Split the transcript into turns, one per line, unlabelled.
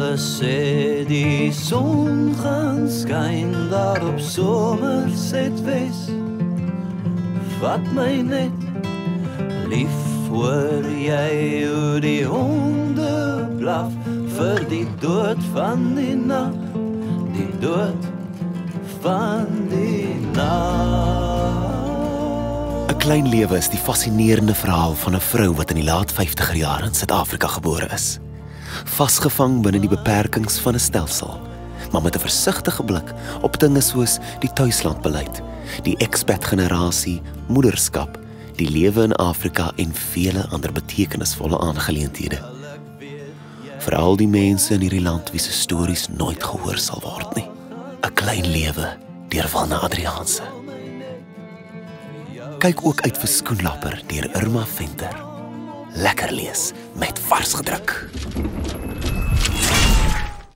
gesê die son gaan skyn daar op Somersetwes. Vat my net, lief, hoor jy hoe die honde blaf vir die dood van die nag, die dood van die nag.
'n Klein lewe is die fascinerende verhaal van 'n vrou wat in die laat 50er jare in Suid-Afrika gebore is. Vasgevang binne die beperkings van 'n stelsel, maar met 'n versigtige blik op dinge soos die tuislandbeleid, die expat-generasie, moederskap, die lewe in Afrika en vele ander betekenisvolle aangeleenthede. Vir al die mense in hierdie land wie se stories nooit gehoor sal word nie. 'n Klein lewe deur Wilna Adriaanse. Kyk ook uit vir Skoenlapper deur Irma Venter. Lekker lees met vars gedruk.